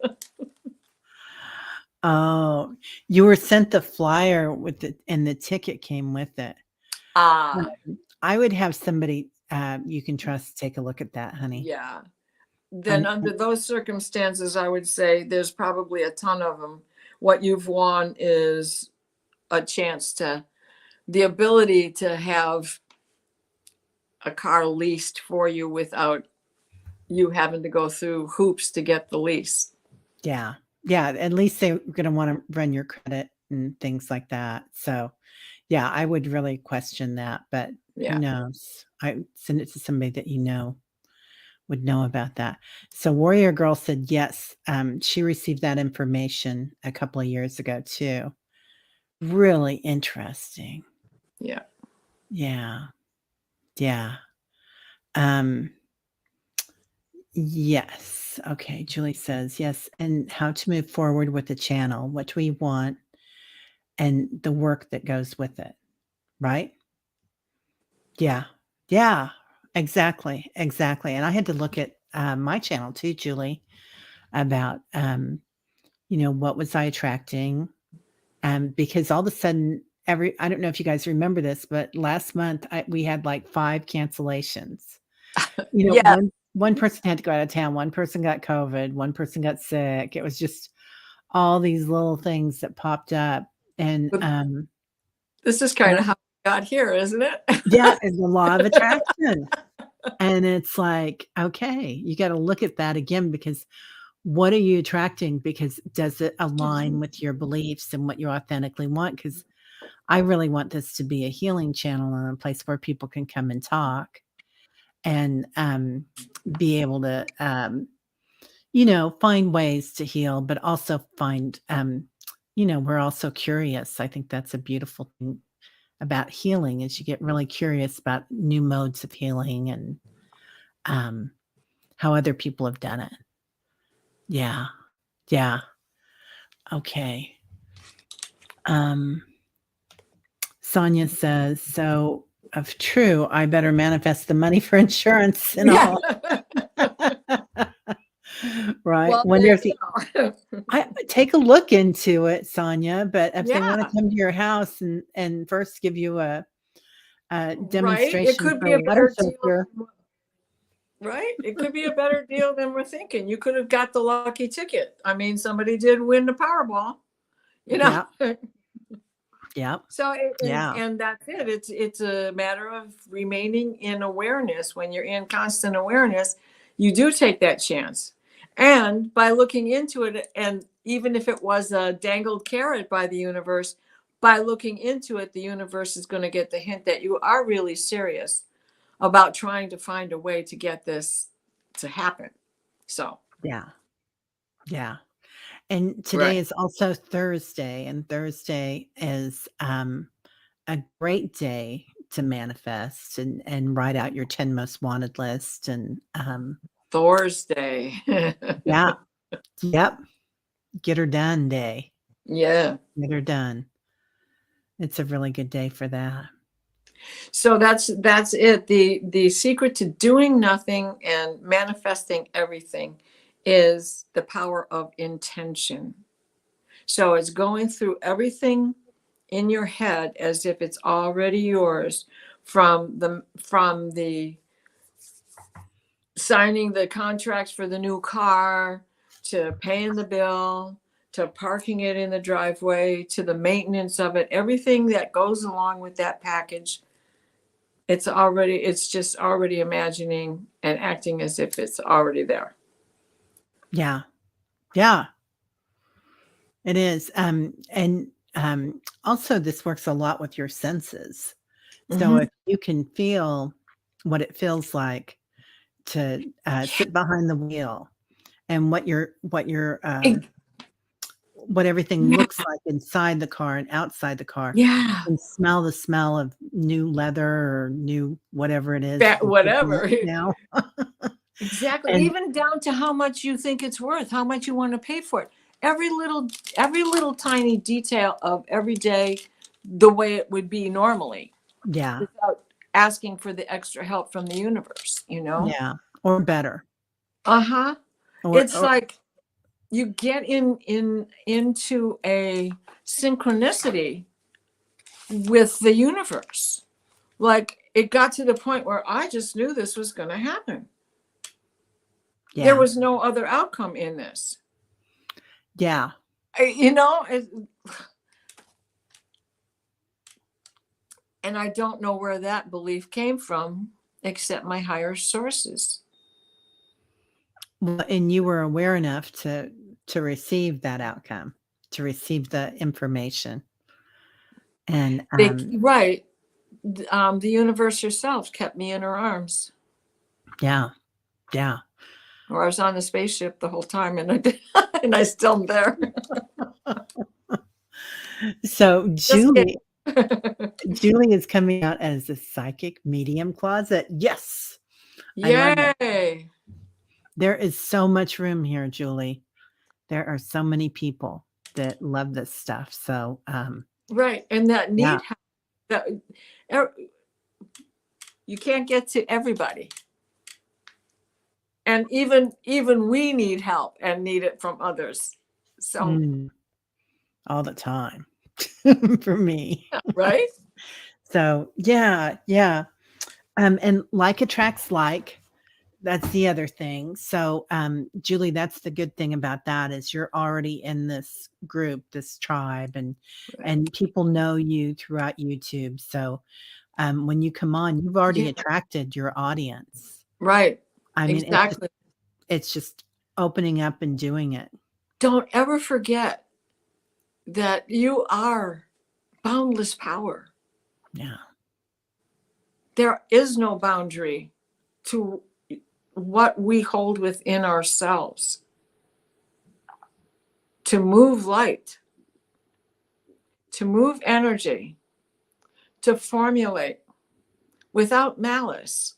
Oh, you were sent the flyer with it, and the ticket came with it. Ah, I would have somebody you can trust take a look at that, honey. yeah. Then And under those circumstances, I would say there's probably a ton of them. What you've won is a chance to, the ability to have a car leased for you without you having to go through hoops to get the lease. yeah, yeah, at least they're gonna wanna run your credit and things like that. So, yeah, I would really question that, but who Yeah. knows? I send it to somebody that would know about that. So Warrior Girl said yes, she received that information a couple of years ago too. Really interesting. Yeah. Yeah. Yeah. Um, yes. Okay. Julie says yes. And how to move forward with the channel, what we want, and the work that goes with it. Right? Yeah. Yeah. Exactly. Exactly. And I had to look at my channel too, Julie, about what was I attracting? Because all of a sudden, I don't know if you guys remember this, but last month we had like 5 cancellations. Yeah. One person had to go out of town, one person got COVID, one person got sick. It was just all these little things that popped up. And This is kind of how we got here, isn't it? yeah, it's the law of attraction. And it's like, okay, you got to look at that again, because what are you attracting? Because does it align with your beliefs and what you authentically want? Because I really want this to be a healing channel and a place where people can come and talk and be able to, find ways to heal, but also find, we're also curious. I think that's a beautiful thing about healing is you get really curious about new modes of healing and how other people have done it. Yeah. Yeah. Okay. Sonia says, so if true, I better manifest the money for insurance and all. Right. Well, Wonder if I take a look into it, Sonia, but if they want to come to your house and first give you a right. demonstration It could for be a water better deal. filter. Right? It could be a better deal than we're thinking. You could have got the lucky ticket. I mean, somebody did win the Powerball, Yeah. Yeah. So, Yeah. and that's it. It's a matter of remaining in awareness. When you're in constant awareness, you do take that chance. And by looking into it, and even if it was a dangled carrot by the universe, by looking into it, the universe is going to get the hint that you are really serious about trying to find a way to get this to happen. So, Yeah. Yeah. And today right. is also Thursday, and Thursday is a great day to manifest and write out your 10 most wanted list. And Thursday. yeah, yep, get her done day. Yeah. Get her done. It's a really good day for that. So that's it. The secret to doing nothing and manifesting everything is the power of intention. So it's going through everything in your head as if it's already yours, from the signing the contracts for the new car, to paying the bill, to parking it in the driveway, to the maintenance of it, everything that goes along with that package. It's just already imagining and acting as if it's already there. Yeah. Yeah. It is. And also this works a lot with your senses. So if you can feel what it feels like to sit behind the wheel, and what your what everything looks like inside the car and outside the car. Yeah. And smell the smell of new leather or new whatever it is That whatever. now. Exactly. And Even down to how much you think it's worth, how much you want to pay for it. Every little tiny detail of every day the way it would be normally yeah, without asking for the extra help from the universe, you know? yeah, or better, Uh-huh. or It's like you get into a synchronicity with the universe. Like it got to the point where I just knew this was going to happen. There yeah, was no other outcome in this. yeah, You know, and I don't know where that belief came from, except my higher sources. well, and you were aware enough to receive that outcome, to receive the information, and Right. The universe herself kept me in her arms. yeah, yeah. Or I was on the spaceship the whole time, and and I still am there. So Just Julie, kidding. Julie is coming out as a psychic medium closet. Yes, I love it. Yay. There is so much room here, Julie. There are so many people that love this stuff. So, Right. And that yeah, need help, that you can't get to everybody. And even we need help and need it from others. So, all the time for me. right? So, yeah, yeah. And like attracts like. That's the other thing. So, Julie, that's the good thing about that is you're already in this group, this tribe, and people know you throughout YouTube. So, when you come on, you've already Yeah. attracted your audience. Right. I mean, Exactly. it's just opening up and doing it. Don't ever forget that you are boundless power. Yeah. There is no boundary to what we hold within ourselves. To move light, to move energy, to formulate without malice.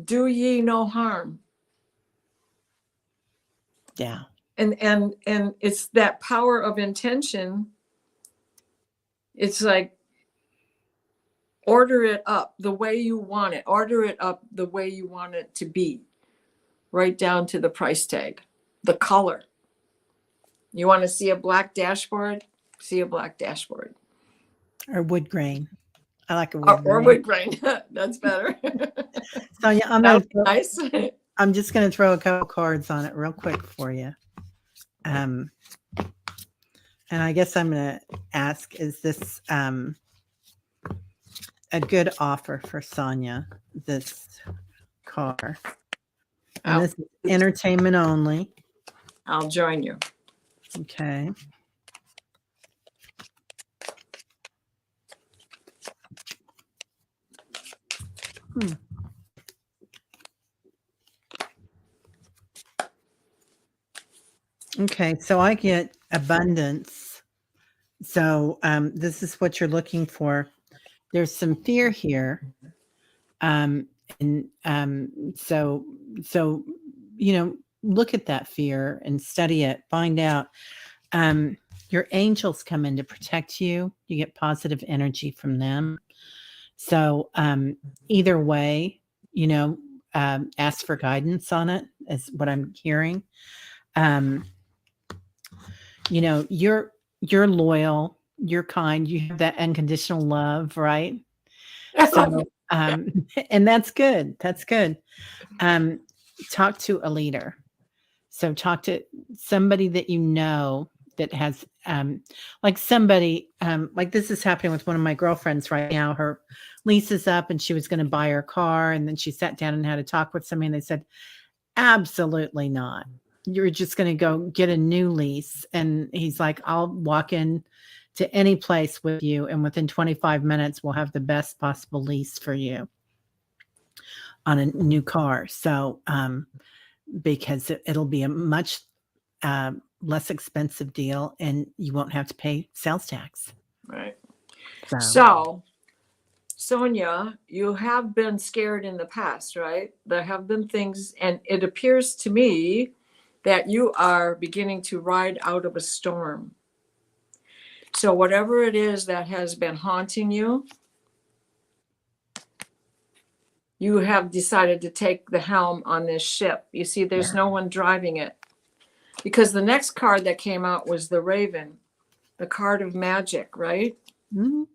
Do ye no harm. Yeah. And it's that power of intention. It's like order it up the way you want it. Order it up the way you want it to be. Right down to the price tag, the color. You want to see a black dashboard? See a black dashboard. Or wood grain. I like a wood Or grain. wood grain. That's better. So yeah, That would be nice. I'm just gonna throw a couple cards on it real quick for you. And I guess I'm gonna ask, is this a good offer for Sonia, this car? And this is entertainment only. I'll join you. Okay. Okay, so I get abundance. So this is what you're looking for. There's some fear here. And so look at that fear and study it. Find out. Your angels come in to protect you. You get positive energy from them. So either way, ask for guidance on it, is what I'm hearing. You're loyal, you're kind, you have that unconditional love, right? So and that's good. That's good. Talk to a leader. So talk to somebody that you know that has like somebody like this is happening with one of my girlfriends right now. Her lease is up and she was going to buy her car, and then she sat down and had a talk with somebody and they said, absolutely not. You're just going to go get a new lease. And he's like, I'll walk in to any place with you, and within 25 minutes we'll have the best possible lease for you on a new car. So because it'll be a much less expensive deal, and you won't have to pay sales tax. Right. So, So, Sonia, you have been scared in the past, right? There have been things, and it appears to me that you are beginning to ride out of a storm. So, whatever it is that has been haunting you, you have decided to take the helm on this ship. You see, there's yeah. no one driving it. Because the next card that came out was the Raven, the card of magic, right? Mhm.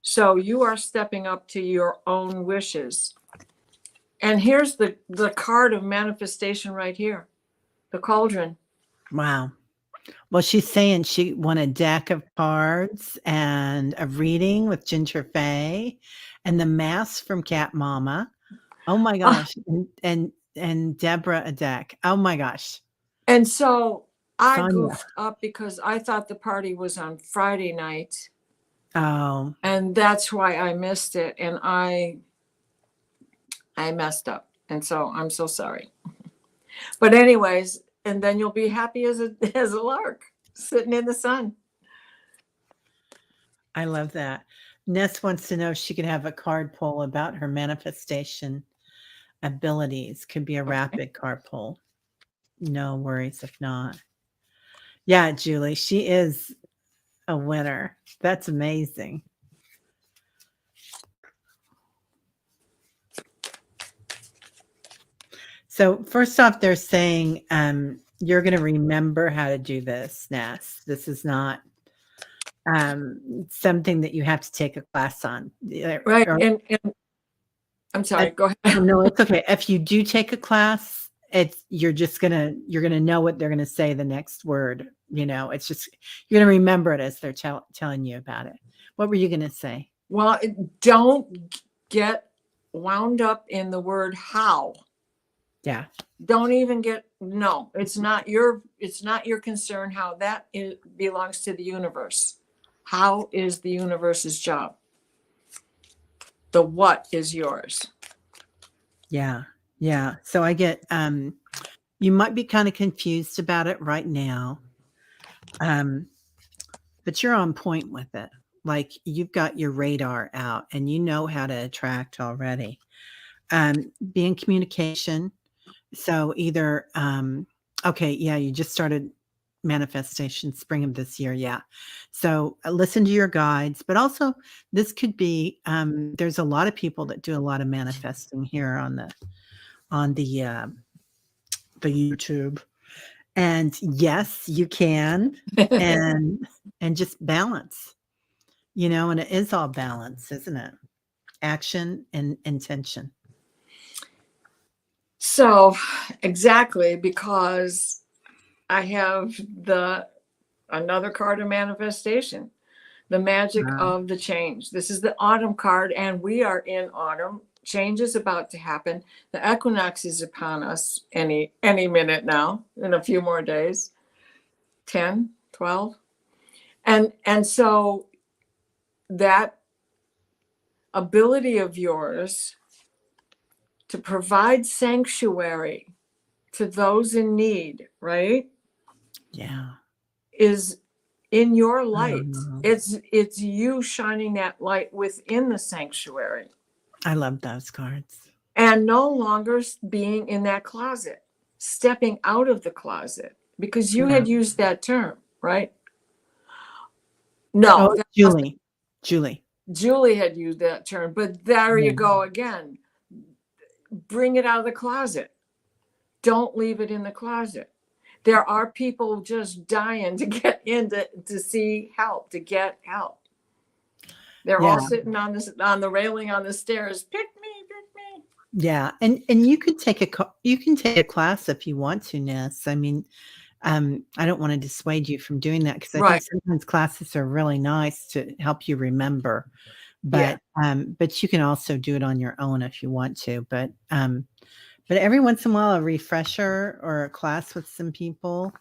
So you are stepping up to your own wishes. And here's the card of manifestation right here, the cauldron. Wow. Well, she's saying she won a deck of cards and a reading with Ginger Faye and the mask from Cat Mama. Oh my Ah, gosh. And Deborah a deck. Oh my gosh. and so I Sonia. goofed up because I thought the party was on Friday night. Oh, And that's why I missed it. And I messed up. And so I'm so sorry. But anyways, and then you'll be happy as a as a lark sitting in the sun. I love that. Ness wants to know if she could have a card pull about her manifestation abilities. Could be a Okay. rapid card pull. No worries if not. Yeah, Julie, she is a winner. That's amazing. So first off, they're saying you're going to remember how to do this, Ness. This is not something that you have to take a class on. Right. Or, And I'm sorry, if, go oh, ahead. no, it's okay. If you do take a class, you're gonna know what they're gonna say the next word. It's just you're gonna remember it as they're telling you about it. What were you gonna say? Well, don't get wound up in the word how. Yeah, Don't even get no. It's not your concern how that belongs to the universe. How is the universe's job? The what is yours. yeah, yeah. So I get you might be kind of confused about it right now, but you're on point with it. Like you've got your radar out and you know how to attract already. Be in communication. So either, okay, yeah, you just started manifestation spring of this year. Yeah. So listen to your guides, but also this could be, there's a lot of people that do a lot of manifesting here on the YouTube. And yes, you can. And just balance, and it is all balance, isn't it? Action and intention. So exactly, because I have another card of manifestation, the magic Wow. of the change. This is the autumn card, and we are in autumn. Change is about to happen. The equinox is upon us any minute now, in a few more days, 10, 12. And so that ability of yours to provide sanctuary to those in need, right, Yeah. is in your I don't light. know. It's you shining that light within the sanctuary I love those cards. and no longer being in that closet, stepping out of the closet, because you Yeah. had used that term, right? No, Oh, that wasn't. Julie. Julie. Julie had used that term, but there you Yeah. go again. Bring it out of the closet. Don't leave it in the closet. There are people just dying to get in to see help, to get help. They're Yeah. all sitting on the railing on the stairs. Pick me, pick me. Yeah. And you can take a class if you want to, Ness. I mean, I don't want to dissuade you from doing that because I think Right. sometimes classes are really nice to help you remember. Yeah. But you can also do it on your own if you want to. But every once in a while, a refresher or a class with some people,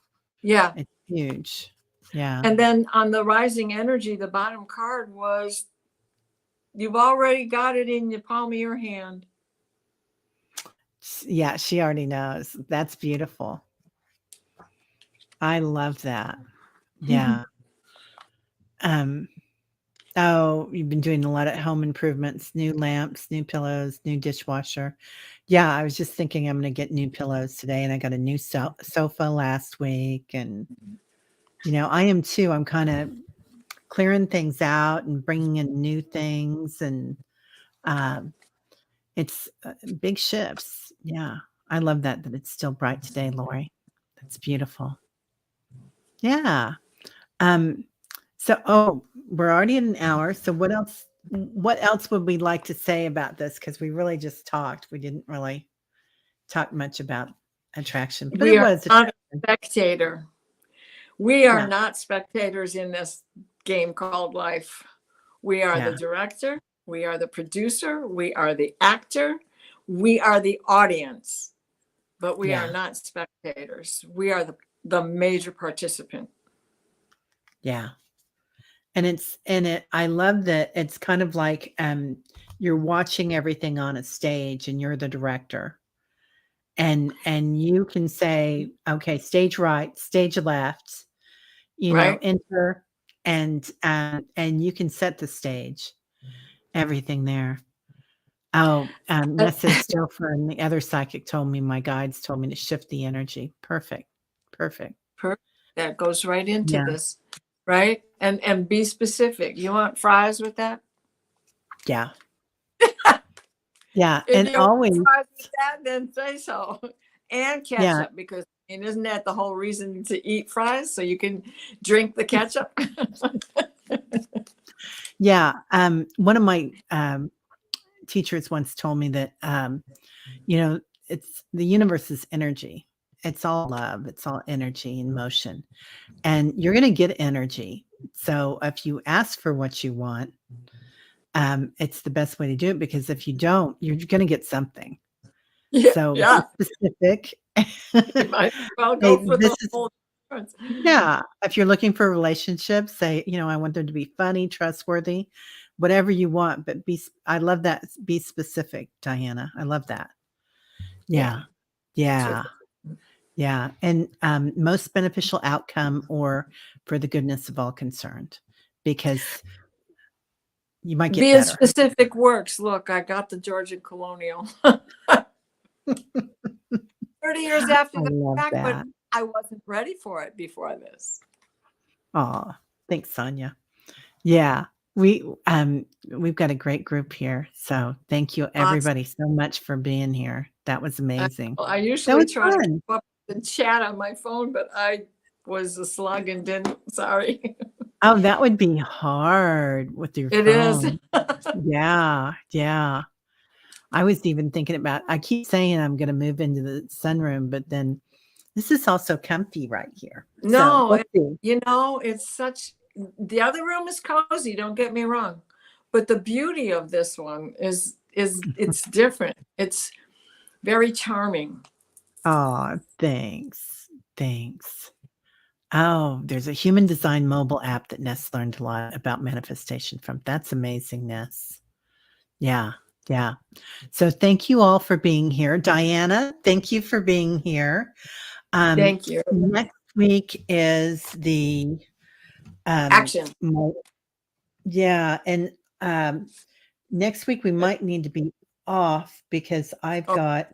Yeah. it's huge. Yeah. And then on the rising energy, the bottom card was you've already got it in the palm of your hand. Yeah, she already knows. That's beautiful. I love that. Yeah. Um, oh, you've been doing a lot of home improvements, new lamps, new pillows, new dishwasher. Yeah, I was just thinking I'm gonna get new pillows today, and I got a new sofa last week, and, I am too. I'm kinda clearing things out and bringing in new things, and, um, it's, big shifts. Yeah. I love that it's still bright today, Lori. That's beautiful. Yeah. Um, we're already at an hour, so what else would we like to say about this? Because we really just talked. We didn't really talk much about attraction, but it We are was not a attraction. spectator. We are Yeah, not spectators in this game called life. We are the yeah, director, we are the producer, we are the actor, we are the audience, but we are yeah, not spectators. We are the major participant. yeah. I love that it's kind of like, you're watching everything on a stage and you're the director. And you can say, "Okay, stage right, stage left," Right? enter, and you can set the stage, everything there. Oh, Nessa Stouffer and the other psychic told me, my guides told me to shift the energy. Perfect. Perfect. Perfect. That goes right into Yeah. this, right? And be specific. You want fries with that? Yeah. Yeah. If And you want always, fries with that, then say so. And yeah. ketchup, because isn't that the whole reason to eat fries? So you can drink the ketchup? Yeah. One of my teachers once told me that, you know, it's the universe is energy. It's all love. It's all energy and motion. And you're going to get energy. So if you ask for what you want, it's the best way to do it, because if you don't, you're going to get something. Yeah, So be yeah. specific. You might as well Hey, go for this the is whole difference. yeah. If you're looking for relationships, say, I want them to be funny, trustworthy, whatever you want, but I love that. Be specific, Diana. I love that. Yeah. Yeah. Yeah. Yeah. And most beneficial outcome, or for the goodness of all concerned, because you might get Being better. specific works. Look, I got the Georgian Colonial 30 years after I the love fact, but that. I wasn't ready for it before this. Oh, thanks, Sonia. Yeah. We've got a great group here. So thank you Awesome. everybody so much for being here. That was amazing. I That usually was try to keep fun. up and chat on my phone, but I was a slug and didn't. Sorry. Oh, that would be hard with your It is. phone. Yeah. Yeah. I keep saying I'm gonna move into the sunroom, but then this is also comfy right here. So No, we'll see. it's such, the other room is cozy, don't get me wrong. But the beauty of this one is it's different. It's very charming. Oh, thanks. Thanks. Oh, there's a human design mobile app that Ness learned a lot about manifestation from. That's amazing, Ness. Yeah, yeah. So thank you all for being here. Diana, thank you for being here. Thank you. Next week is the Action. mo yeah, and, next week we might need to be off because I've Oh, got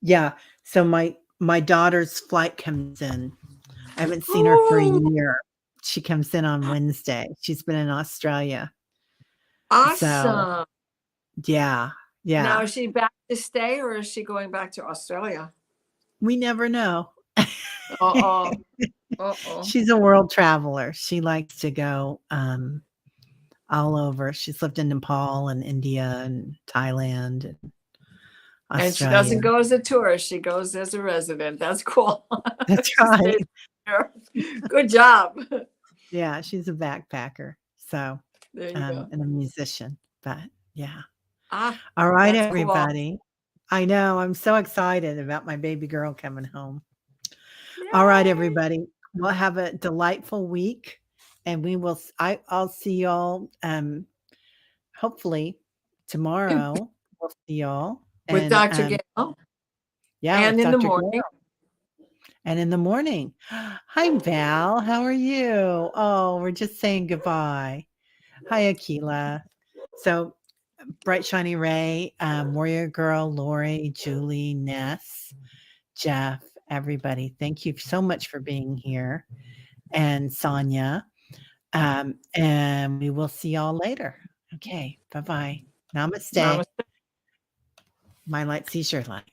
yeah, so my daughter's flight comes in. I haven't seen her for a ooh, year. She comes in on Wednesday. She's been in Australia. So, awesome. yeah, Now, yeah. is she back to stay or is she going back to Australia? We never know. Uh-oh. Uh-oh. She's a world traveler. She likes to go, all over. She's lived in Nepal and India and Thailand and And she Australia. doesn't go as a tourist, she goes as a resident. That's cool. That's She right. stays there. Good job. Yeah, she's a backpacker, so, There you go. and a musician, but yeah. Ah, All right, that's cool. everybody. I know, I'm so excited about my baby girl coming home. All right, Yay. everybody. We'll have a delightful week, and we will I'll see y'all, hopefully tomorrow. We'll see y'all, With and, Dr. Gale yeah, with and in the Dr. Gale. morning. And in the morning, hi, Val. How are you? Oh, we're just saying goodbye. Hi, Akila. So, Bright Shiny Ray, Warrior Girl, Lori, Julie, Ness, Jeff, everybody. Thank you so much for being here. And Sonia. And we will see y'all later. Okay. Bye bye. Namaste. Namaste. My light sees your light.